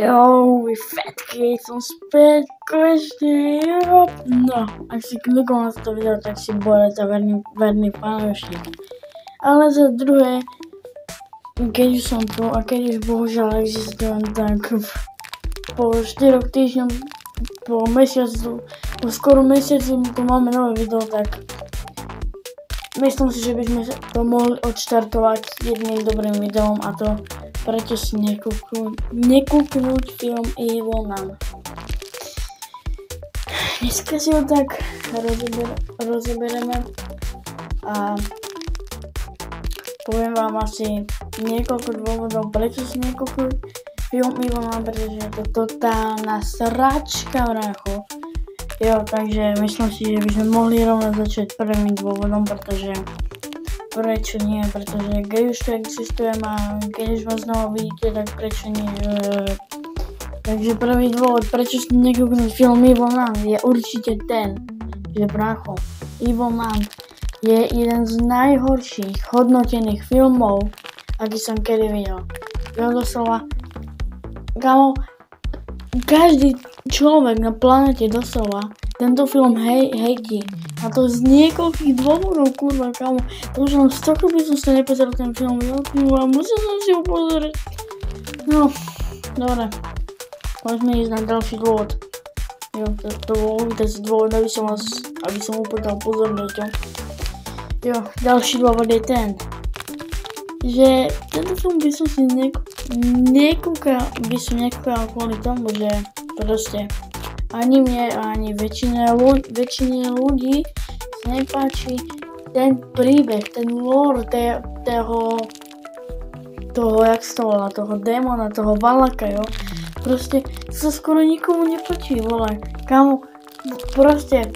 Jo, fetky, som späť, konečne, jo. No, ak si klikol na to video, tak si borec a verný fanúšik. Ale za druhé, keď už som tu a keď už bohužiaľ existujem, tak po 4 týždňom, po mesiacu, po skoro mesiacu tu máme nové video, tak myslím si, že by sme to mohli odštartovať jedným dobrým videom, a to prečo si nekúknúť film Evil Nun. Dneska si ho tak rozebereme a poviem vám asi niekoľko dôvodov, prečo si nekúknúť film Evil Nun, pretože je to totálna sračka, brácho. Jo, takže myslím si, že by sme mohli rovno začať prvým dôvodom, pretože prečo nie, pretože keď už to existujem a keď už vás znovu vidíte, tak prečo nie. Takže prvý dôvod, prečo si nekúknúť film Evil Nun, je určite ten, že brácho, Evil Nun je jeden z najhorších hodnotených filmov, aký som kedy videl. Jo, doslova, kámo, každý človek na planete doslova tento film hejtí. A to z niekoľkých dôvodov, kurva, kámo. To už len stokrát by som sa nepozeral ten film, jo, kurva, musel som si ho pozrieť. No, dobre. Poďme ísť na ďalší dôvod. Jo, to bol ten dôvod, aby som upútal pozornosť, jo. Jo, ďalší dôvod je ten, že tento film by som si nekúkal kvôli tomu, že proste ani mne, ani väčšine ľudí sa nepáči ten príbeh, ten lore toho, jak sa to volá, toho démona, toho Valaka, jo. Proste sa skoro nikomu nepáči, vole. Kámo, proste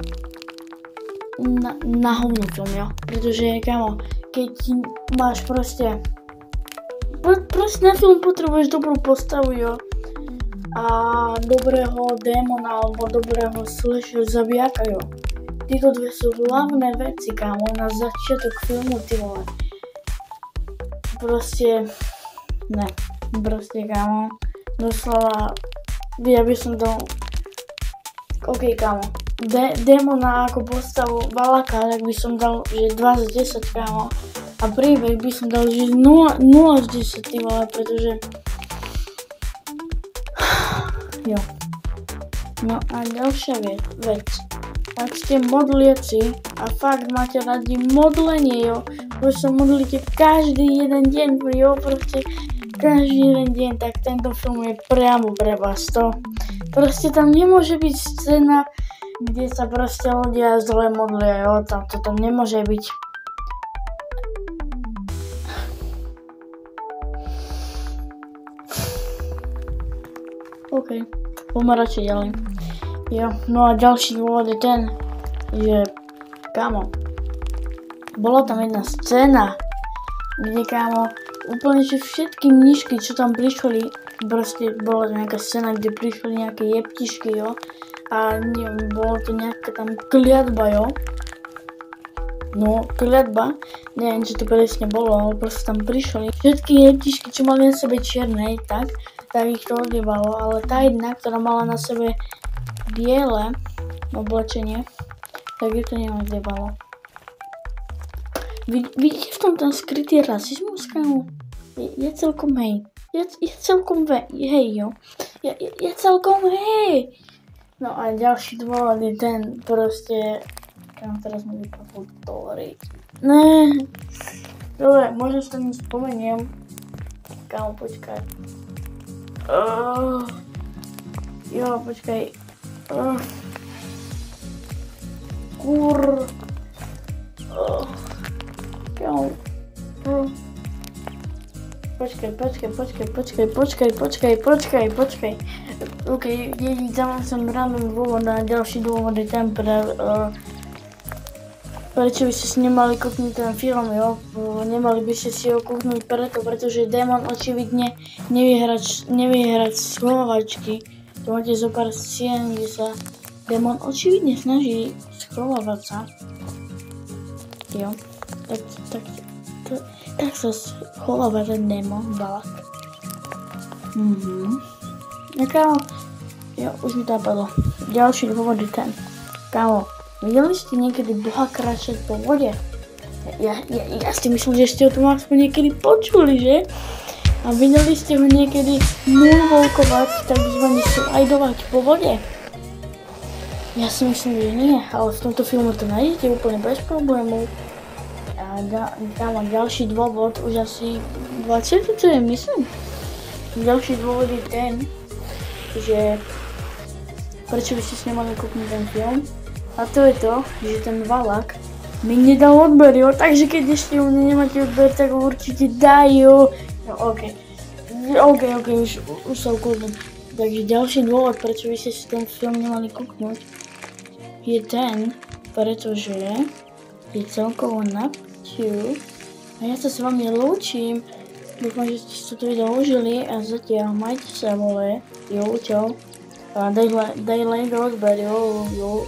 na hovno film, jo. Pretože, kámo, keď máš proste na film potrebuješ dobrú postavu, jo. A dobrého démona alebo dobrého slasher zabijaka, jo. Títo dve sú hlavné veci, kámo, na začiatok filmu, ty vole. Proste, kámo, doslova, ja by som dal, ok, kámo, démona ako postavu Valaka, tak by som dal, že 2 z 10, kámo, a príbeh by som dal, že 0 z 10, ty vole, pretože jo. No a ďalšia vec. Ak ste modliaci a fakt máte radi modlenie, jo, že sa modlíte každý jeden deň, jo, proste každý jeden deň, tak tento film je priamo pre vás. To proste tam nemôže byť scéna, kde sa proste ľudia zle modlia, jo, to tam nemôže byť. OK, poďme radšej ďalej. Jo, no a ďalší dôvod je ten, že, kámo, bola tam jedna scéna, kde, kámo, úplne že všetky mnišky, čo tam prišli, proste bola nejaká scéna, kde prišli nejaké jeptišky, jo, a neviem, bolo to nejaká tam kliatba, jo. No, kliatba, neviem, čo to presne bolo, ale proste tam prišli všetky jeptišky, čo mali na sebe čierne, tak ich to odjebalo, ale tá jedna, ktorá mala na sebe biele oblečenie, tak ju to neodjebalo. Vidíte v tom ten skrytý rasizmus, kámo? Je celkom hej. Je celkom hej, jo. Je celkom hej. No a ďalší dôvod je ten, proste, kámo, teraz mi vypadlo tovariť. Ne. Dobre, možno sa tam spomeniem. Kámo, počkaj. Jo, počkaj. Kámo. Počkaj. OK, dám som random dôvod a ďalší dôvod je ten prečo by ste si nemali kúknúť ten film, jo? Nemali by ste si ho kúknúť pretože démon očividne nevie hrať schovávačky. Tu máte zo pár scén, kde sa démon očividne snaží schovávať sa. Jo, tak sa schováva ten démon, Valak. No kámo, jo, už mi to napadlo. Ďalší dôvod je ten. Kámo, videli ste niekedy Boha kráčať po vode? Ja si myslím, že ste o tom aspoň niekedy počuli, že? A videli ste ho niekedy moonwalkovať, takzvaný slajdovať po vode? Ja si myslím, že nie, ale v tomto filmu to nájdete úplne bez problémov. A kámo, ďalší dôvod, už asi 20, čo je, myslím. Ďalší dôvod je ten, že prečo by ste si nemali kúknúť ten film. A to je to, že ten Valak mi nedal odber, jo, takže keď ešte u mne nemáte odber, tak ho určite dajú. No okej, už sa ukludím. Takže ďalší dôvod, prečo by ste si ten film nemali kúknúť, je ten, pretože je celkovo na piču. A ja sa s vami lúčim. Dúfam, že ste si to video užili a zatiaľ majte sa, vole. Jo, čau. A daj like a odber, jo.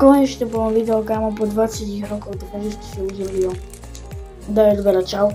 Konečne bolo video, kámo, po 20 rokoch, dúfam, že ste si užili, jo. Daj odber a čau.